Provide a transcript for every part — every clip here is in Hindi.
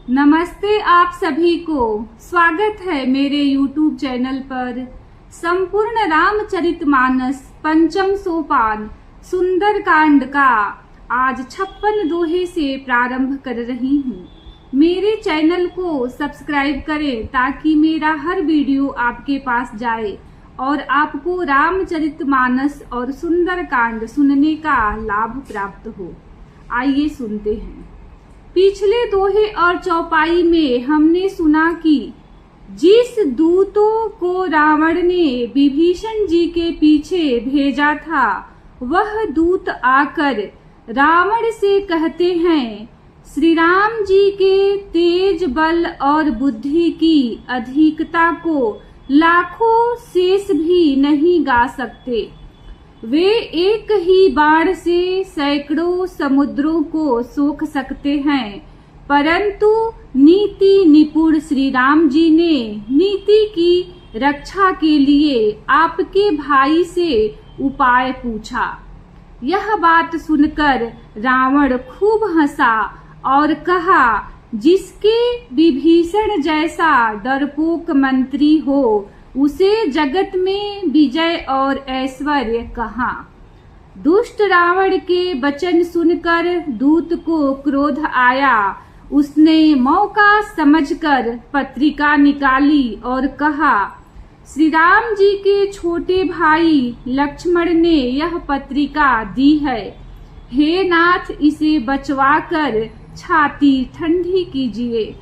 नमस्ते आप सभी को। स्वागत है मेरे YouTube चैनल पर। संपूर्ण रामचरितमानस पंचम सोपान सुंदर कांड का आज 56 दोहे से प्रारंभ कर रही हूँ। मेरे चैनल को सब्सक्राइब करें ताकि मेरा हर वीडियो आपके पास जाए और आपको रामचरितमानस और सुंदर कांड सुनने का लाभ प्राप्त हो। आइए सुनते हैं। पिछले दोहे और चौपाई में हमने सुना कि जिस दूतों को रावण ने विभीषण जी के पीछे भेजा था, वह दूत आकर रावण से कहते हैं, श्री राम जी के तेज बल और बुद्धि की अधिकता को लाखों शेष भी नहीं गा सकते। वे एक ही बाण से सैकड़ों समुद्रों को सोख सकते हैं, परंतु नीति निपुण श्री राम जी ने नीति की रक्षा के लिए आपके भाई से उपाय पूछा। यह बात सुनकर रावण खूब हंसा और कहा, जिसके विभीषण जैसा डरपोक मंत्री हो, उसे जगत में विजय और ऐश्वर्य कहाँ। दुष्ट रावण के वचन सुनकर दूत को क्रोध आया। उसने मौका समझकर पत्रिका निकाली और कहा, श्री राम जी के छोटे भाई लक्ष्मण ने यह पत्रिका दी है। हे नाथ, इसे बचवाकर छाती ठंडी कीजिए।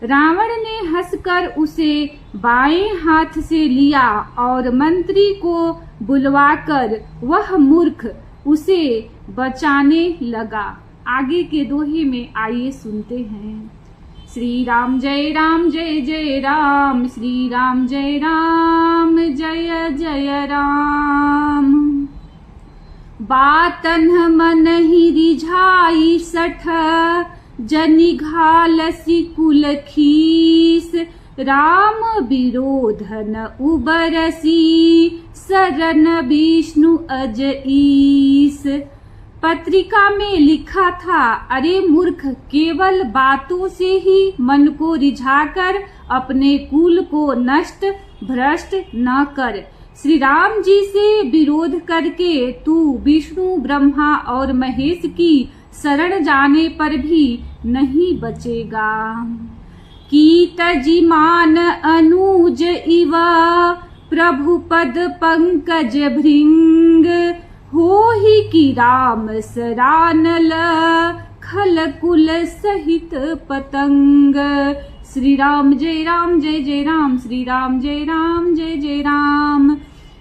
रावण ने हंसकर उसे बाएं हाथ से लिया और मंत्री को बुलवाकर वह मूर्ख उसे बचाने लगा। आगे के दोहे में आइए सुनते हैं। श्री राम जय राम, श्री राम जय जय राम। बातन मन ही रिझाई सठ, जनि घालसी कुल खीस। राम विरोधन उबरसी, शरण विष्णु अज ईस। पत्रिका में लिखा था, अरे मूर्ख, केवल बातों से ही मन को रिझाकर अपने कुल को नष्ट भ्रष्ट न कर। श्री राम जी से विरोध करके तू विष्णु ब्रह्मा और महेश की शरण जाने पर भी नहीं बचेगा। कीतजिमान अनुज इव, प्रभु पद पंकज भृंग। हो ही कि राम सरानल, खल कुल सहित पतंग। श्री राम जय राम, श्री राम जय जय राम।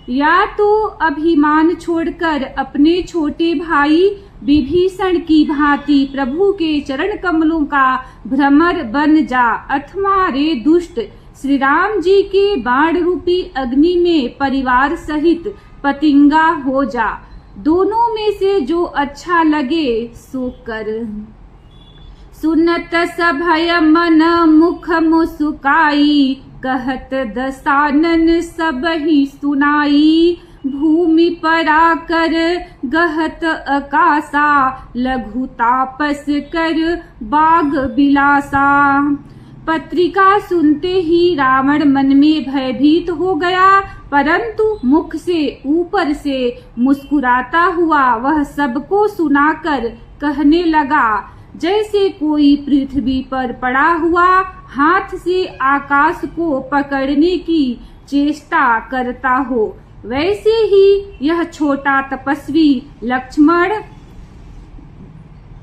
या तो अभिमान छोड़कर अपने छोटे भाई विभीषण की भांति प्रभु के चरण कमलों का भ्रमर बन जा, अथवा रे दुष्ट, श्री राम जी के बाण रूपी अग्नि में परिवार सहित पतिंगा हो जा। दोनों में से जो अच्छा लगे सो कर। सुनत सभय मन मुख मुस्काई, कहत दसानन सब ही सुनाई। भूमि पर आकर गहत आकाशा, लघु तापस कर बाग बिलासा। पत्रिका सुनते ही रावण मन में भयभीत हो गया, परंतु मुख से ऊपर से मुस्कुराता हुआ वह सबको सुनाकर कहने लगा, जैसे कोई पृथ्वी पर पड़ा हुआ हाथ से आकाश को पकड़ने की चेष्टा करता हो, वैसे ही यह छोटा तपस्वी लक्ष्मण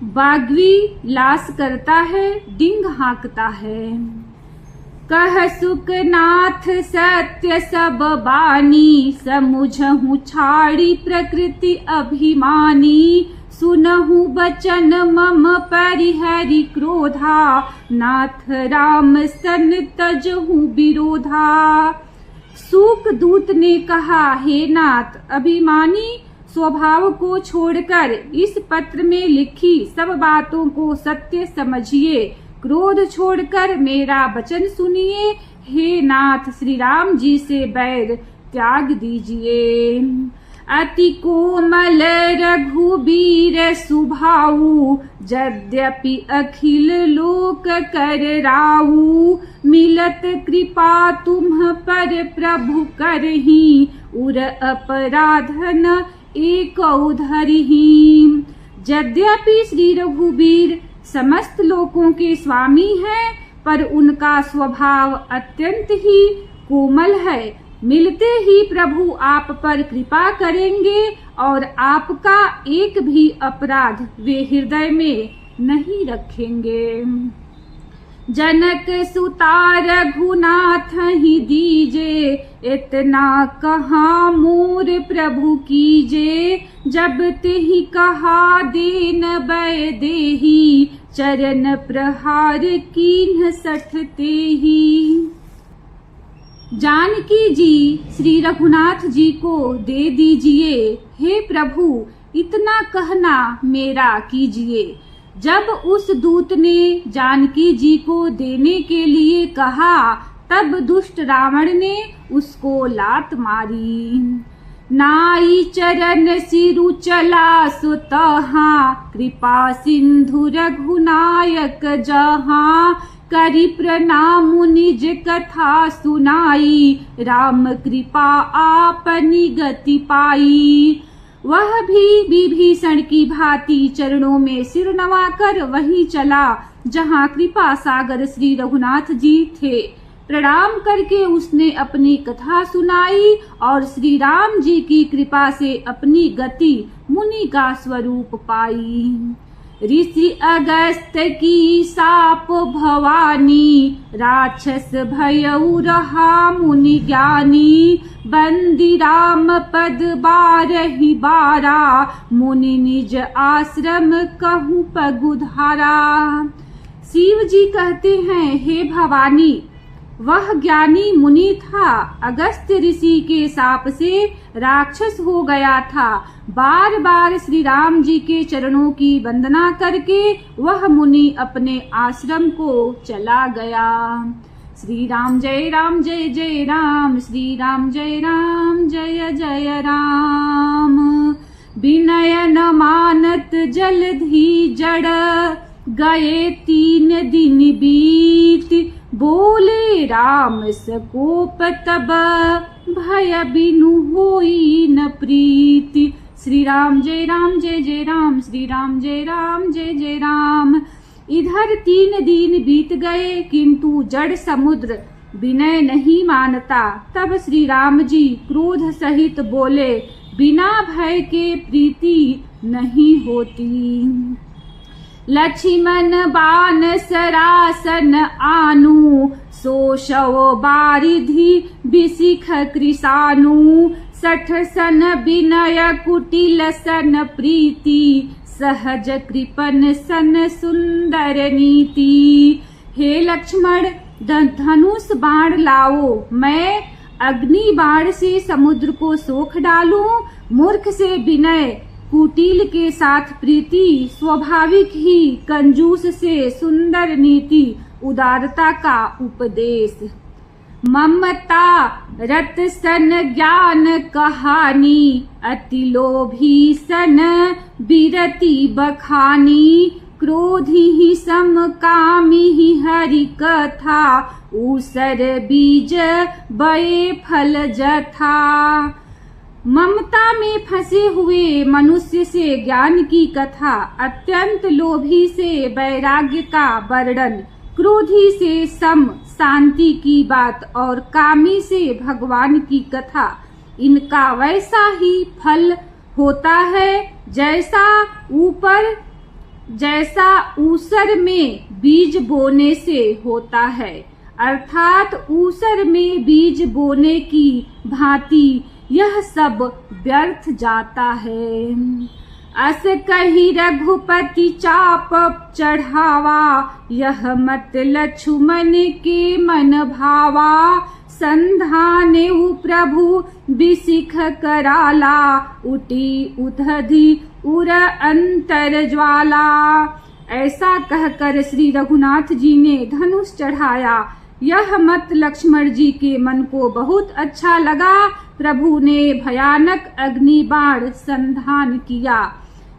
बाग्वी लाश करता है, डिंग हाँकता है। कह सुखनाथ सत्य सब बानी, समुझहु छाड़ी प्रकृति अभिमानी। सुनहु बचन मम परिहरि क्रोधा, नाथ राम सन तजहु विरोधा। सूक दूत ने कहा, हे नाथ, अभिमानी स्वभाव को छोड़कर इस पत्र में लिखी सब बातों को सत्य समझिए। क्रोध छोड़कर मेरा वचन सुनिए। हे नाथ, श्री राम जी से बैर त्याग दीजिए। अति कोमल रघुबीर सुभाऊ, यद्यपि अखिल लोक कर राऊ। मिलत कृपा तुम पर प्रभु करही, उर अपराधन एक धरही। यद्यपि श्री रघुबीर समस्त लोकों के स्वामी हैं, पर उनका स्वभाव अत्यंत ही कोमल है। मिलते ही प्रभु आप पर कृपा करेंगे और आपका एक भी अपराध वे हृदय में नहीं रखेंगे। जनक सुता रघुनाथ ही दीजे, इतना कहा मोर प्रभु कीजे। जब तेहि कहा देन बै देही, चरण प्रहार कीन्ह सठते ही। जानकी जी श्री रघुनाथ जी को दे दीजिए, हे प्रभु इतना कहना मेरा कीजिए। जब उस दूत ने जानकी जी को देने के लिए कहा, तब दुष्ट रावण ने उसको लात मारी। नाई चरण सिरु चला सुतहा, कृपा सिंधु रघुनायक जहाँ। करि प्रणाम निज कथा सुनाई, राम कृपा आपनी गति पाई। वह भी विभीषण की भांति चरणों में सिर नवाकर वहीं चला जहाँ कृपा सागर श्री रघुनाथ जी थे। प्रणाम करके उसने अपनी कथा सुनाई और श्री राम जी की कृपा से अपनी गति मुनि का स्वरूप पाई। ऋषि अगस्त की साप भवानी, राक्षस भयउ रहा मुनि ज्ञानी। बंदी राम पद बारहि बारा, मुनि निज आश्रम कहूँ पगुधारा। शिव जी कहते हैं, हे भवानी वह ज्ञानी मुनि था, अगस्त ऋषि के शाप से राक्षस हो गया था। बार बार श्री राम जी के चरणों की वंदना करके वह मुनि अपने आश्रम को चला गया। श्री राम जय राम, श्री राम जय जय राम। विनय न मानत जलधि जड़, गए 3 दिन बीत। बोले राम सकोप तब, भय बिनु होई न प्रीति। श्री राम जय राम, श्री राम जय जय राम। इधर 3 दिन बीत गए, किंतु जड़ समुद्र विनय नहीं मानता। तब श्री राम जी क्रोध सहित बोले, बिना भय के प्रीति नहीं होती। लक्ष्मण बाण सरासन आनु, सोशव बारिधि बिसिख कृषानु। 60 सन विनय कुटिल सन प्रीति, सहज कृपन सन सुंदर नीति। हे लक्ष्मण धनुष बाण लाओ, मैं अग्नि बाण से समुद्र को सोख डालूं। मूर्ख से विनय, कुटिल के साथ प्रीति, स्वाभाविक ही कंजूस से सुंदर नीति, उदारता का उपदेश। ममता रत सन ज्ञान कहानी, अति लोभी सन विरति बखानी। क्रोधी ही सम कामी ही हरि कथा, ऊसर बीज बये फल जथा। ममता में फंसे हुए मनुष्य से ज्ञान की कथा, अत्यंत लोभी से वैराग्य का वर्णन, क्रोधी से सम शांति की बात और कामी से भगवान की कथा, इनका वैसा ही फल होता है जैसा ऊसर में बीज बोने से होता है। अर्थात ऊसर में बीज बोने की भांति यह सब व्यर्थ जाता है। अस कही रघुपति चाप चढ़ावा, यह मत लक्ष्मण के मन भावा। संधाने प्रभु बिसिख कराला, उठी उधधि उर अंतर ज्वाला। ऐसा कहकर श्री रघुनाथ जी ने धनुष चढ़ाया। यह मत लक्ष्मण जी के मन को बहुत अच्छा लगा। प्रभु ने भयानक अग्नि बाण संधान किया,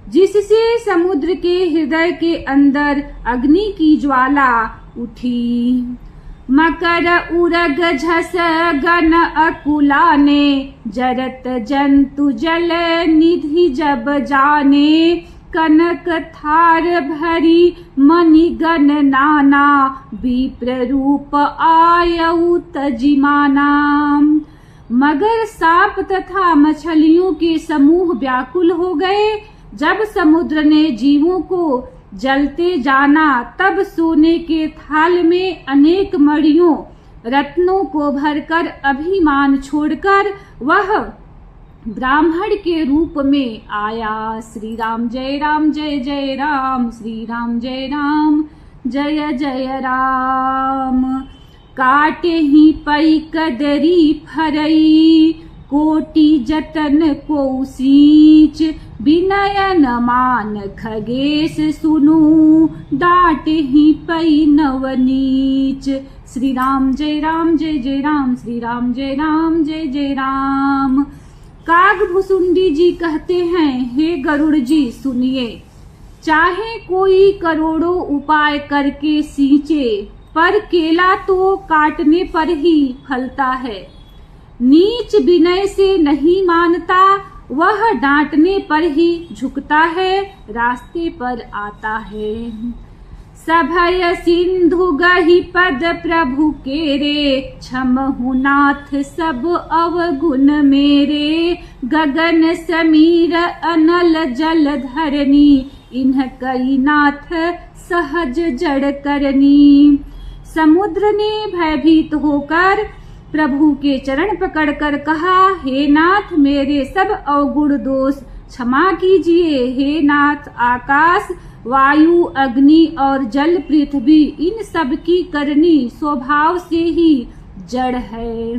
जिससे समुद्र के हृदय के अंदर अग्नि की ज्वाला उठी। मकर उरग झस गन अकुला ने, जरत जंतु जल निधि जब जाने। कनक थार भरी मणिगण नाना, विप्र रूप आयउ तजिमाना। मगर सांप तथा मछलियों के समूह व्याकुल हो गए। जब समुद्र ने जीवों को जलते जाना, तब सोने के थाल में अनेक मणियों रत्नों को भरकर अभिमान छोड़कर वह ब्राह्मण के रूप में आया। श्री राम जय राम जय जय राम, श्री राम जय राम जय जय राम। काटे ही पई कदरी फरई, कोटि जतन को सींच। विनयन मान खगेश सुनु, डांट ही पई नवनीच। श्री राम जय राम जय जय राम, श्री राम जय राम जय जय राम। कागभुसुंडी जी कहते हैं, हे गरुड़ जी सुनिए, चाहे कोई करोड़ों उपाय करके सींचे, पर केला तो काटने पर ही फलता है। नीच विनय से नहीं मानता, वह डांटने पर ही झुकता है, रास्ते पर आता है। सभय सिंधु गहि पद प्रभु केरे, क्षमहु नाथ सब अवगुण मेरे। गगन समीर अनल जल धरनी, इन्ह कई नाथ सहज जड़ करनी। समुद्र ने भयभीत होकर प्रभु के चरण पकड़कर कहा, हे नाथ मेरे सब अवगुण दोष क्षमा कीजिए। हे नाथ आकाश वायु अग्नि और जल पृथ्वी इन सब की करनी स्वभाव से ही जड़ है।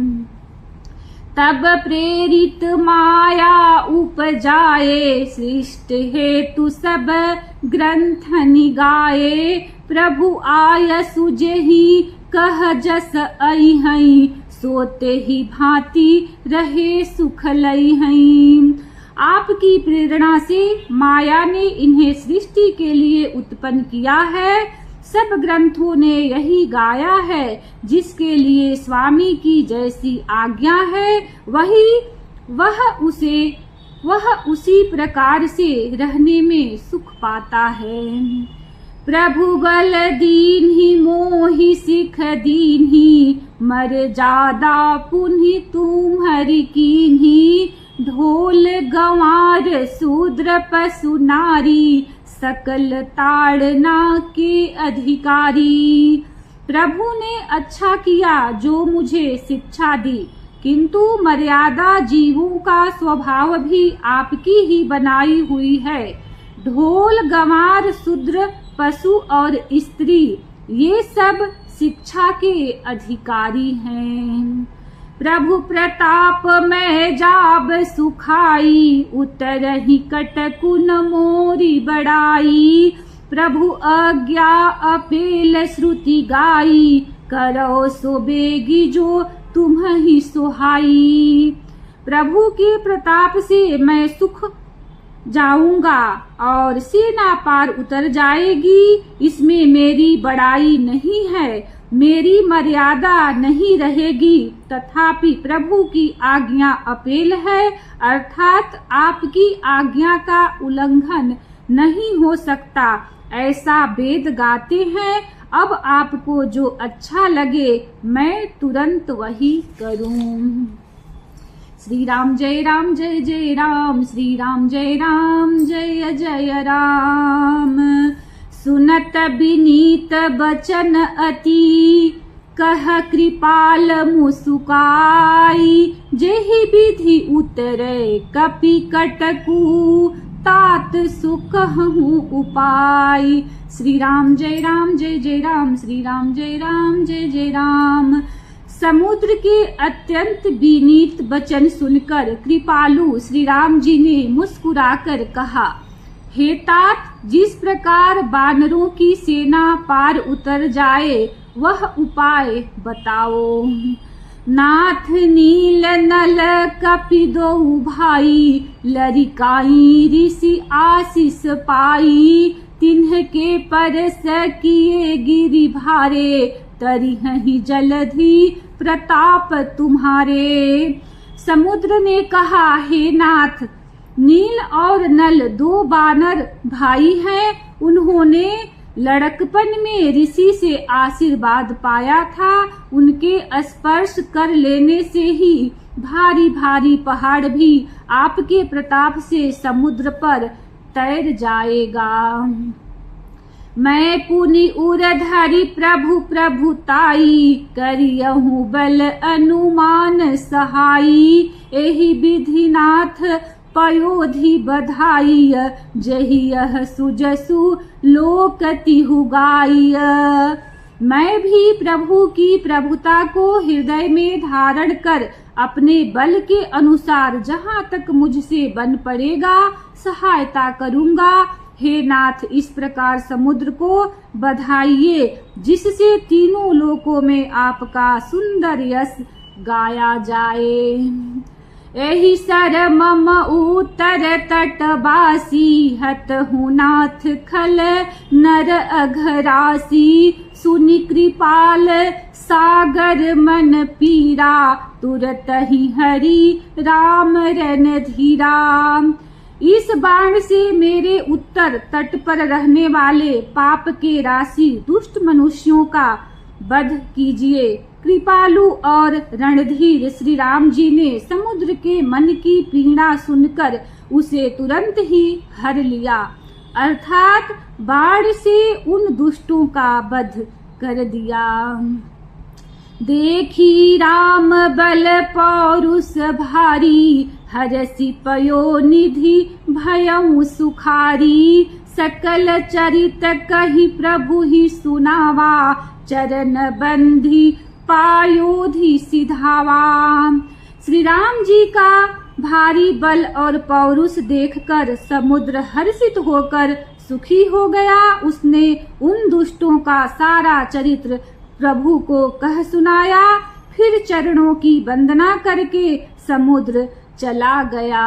तब प्रेरित माया उपजाए, सृष्टि हेतु सब ग्रंथ निगाए। प्रभु आय सुजहि कह जस अइहई, सोते ही भांति रहे सुख लइहई। आपकी प्रेरणा से माया ने इन्हें सृष्टि के लिए उत्पन्न किया है। सब ग्रंथों ने यही गाया है, जिसके लिए स्वामी की जैसी आज्ञा है वह उसी प्रकार से रहने में सुख पाता है। प्रभु बल दीन ही मोहि सिख दीन ही, मर्यादा पुनि तुम्हारी कीन्ही। ढोल गंवार शूद्र पशु नारी, सकल ताड़ना के अधिकारी। प्रभु ने अच्छा किया जो मुझे शिक्षा दी, किंतु मर्यादा जीवों का स्वभाव भी आपकी ही बनाई हुई है। ढोल गंवार शूद्र पशु और स्त्री ये सब शिक्षा के अधिकारी हैं। प्रभु प्रताप में जाब सुखाई, उतरहि कटकुन मोरी बड़ाई। प्रभु आज्ञा अपेल श्रुति गाई, करो सो बेगी जो तुम्हि सुहाई। प्रभु के प्रताप से मैं सुख जाऊंगा और सेना पार उतर जाएगी, इसमें मेरी बड़ाई नहीं है, मेरी मर्यादा नहीं रहेगी। तथापि प्रभु की आज्ञा अपेल है, अर्थात आपकी आज्ञा का उल्लंघन नहीं हो सकता, ऐसा वेद गाते हैं। अब आपको जो अच्छा लगे मैं तुरंत वही करूं। श्री राम जय राम जय जय राम, श्री राम जय राम जय जय राम। सुनत विनीत बचन अति, कह कृपाल मुसुकाई। जेहि विधि उतरे कपि कटकु, तात सुखहु उपाय। श्री राम जय राम जय जय राम, श्री राम जय राम जय जय राम। समुद्र के अत्यंत विनीत वचन सुनकर कृपालु श्री राम जी ने मुस्कुराकर कहा, हे तात, जिस प्रकार वानरों की सेना पार उतर जाए वह उपाय बताओ। नाथ नील नल कपि दो भाई, लरिकाई ऋषि आशीष पाई। तिन्ह के परस किए गिरि भारे, तरिहहि जलधि प्रताप तुम्हारे। समुद्र ने कहा, हे नाथ, नील और नल दो बानर भाई हैं। उन्होंने लड़कपन में ऋषि से आशीर्वाद पाया था। उनके स्पर्श कर लेने से ही भारी भारी पहाड़ भी आपके प्रताप से समुद्र पर तैर जाएगा। मैं पुनि उरधरि प्रभु प्रभुताई, करियहु बल अनुमान सहाई। एहि विधिनाथ पयोधि बधाई, जहि यह सुजसु लोकति हुगाई। मैं भी प्रभु की प्रभुता को हृदय में धारण कर अपने बल के अनुसार जहाँ तक मुझसे बन पड़ेगा सहायता करूँगा। हे नाथ, इस प्रकार समुद्र को बधाइए, जिससे तीनों लोकों में आपका सुंदर यश गाया जाए। एहि सर मम उत्तर तटवासी, हतहु नाथ खल नर अघरासी। सुनि कृपाल सागर मन पीरा, तुरत ही हरि राम रन धीरा। इस बाण से मेरे उत्तर तट पर रहने वाले पाप के राशि दुष्ट मनुष्यों का वध कीजिए। कृपालु और रणधीर श्री राम जी ने समुद्र के मन की पीड़ा सुनकर उसे तुरंत ही हर लिया, अर्थात बाण से उन दुष्टों का वध कर दिया। देखी राम बल पौरुष भारी, हरसि पयो निधि भयउ सुखारी। सकल चरित कहि प्रभु ही सुनावा, चरण बंधी पायोधि सिधावा। श्री राम जी का भारी बल और पौरुष देखकर समुद्र हर्षित होकर सुखी हो गया। उसने उन दुष्टों का सारा चरित्र प्रभु को कह सुनाया। फिर चरणों की वंदना करके समुद्र चला गया।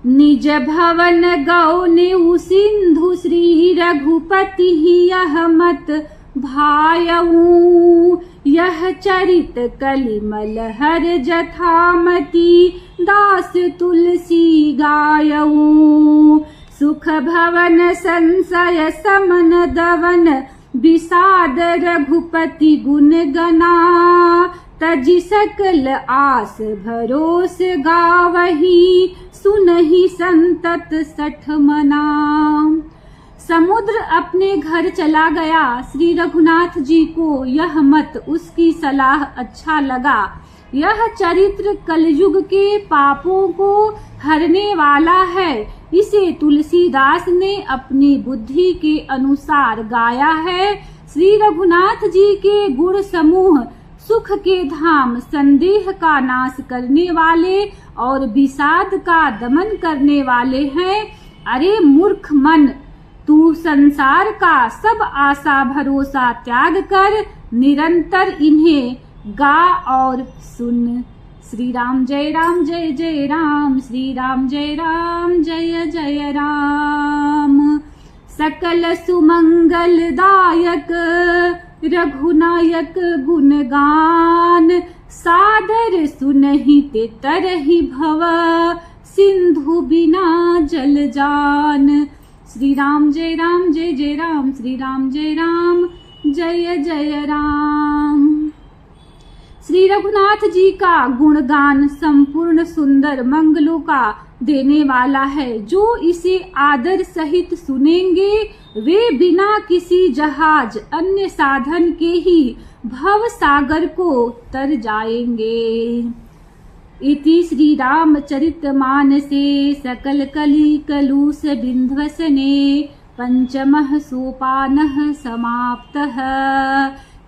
निज भवन गौ सिंधु, श्री रघुपति यह मत भायऊ। यह चरित कलिमल हर जथामति, दास तुलसी गायऊ। सुख भवन संशय समन दवन, विषाद रघुपति गुण गना। तजि सकल आस भरोस गावही, सुनहि संतत सठ मना। समुद्र अपने घर चला गया। श्री रघुनाथ जी को यह मत, उसकी सलाह अच्छा लगा। यह चरित्र कलयुग के पापों को हरने वाला है। इसे तुलसीदास ने अपनी बुद्धि के अनुसार गाया है। श्री रघुनाथ जी के गुण समूह सुख के धाम, संदेह का नाश करने वाले और विषाद का दमन करने वाले हैं। अरे मूर्ख मन, तू संसार का सब आशा भरोसा त्याग कर निरंतर इन्हें गा और सुन। श्री राम जय राम जय जय राम, श्री राम जय राम जय जय राम। सकल सुमंगलदायक रघुनायक गुणगान, सादर सुनहि ते तरहि भव, सिंधु बिना जल जान। श्री राम जय राम जय जय राम, श्री राम जय राम जय जय राम। श्री रघुनाथ जी का गुणगान संपूर्ण सुंदर मंगलों का देने वाला है। जो इसे आदर सहित सुनेंगे वे बिना किसी जहाज अन्य साधन के ही भव सागर को तर जाएंगे। इति श्री रामचरितमानसे सकल कली कलुष बिंध्वसने पंचमः सोपानः समाप्तः।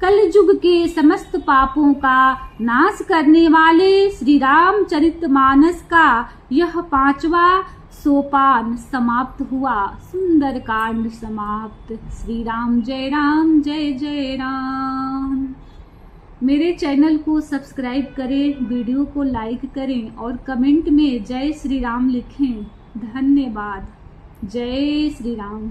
कलयुग के समस्त पापों का नाश करने वाले श्री रामचरितमानस का यह 5वां सोपान समाप्त हुआ। सुंदर कांड समाप्त। श्री राम जय जय राम। मेरे चैनल को सब्सक्राइब करें, वीडियो को लाइक करें और कमेंट में जय श्री राम लिखें। धन्यवाद। जय श्री राम।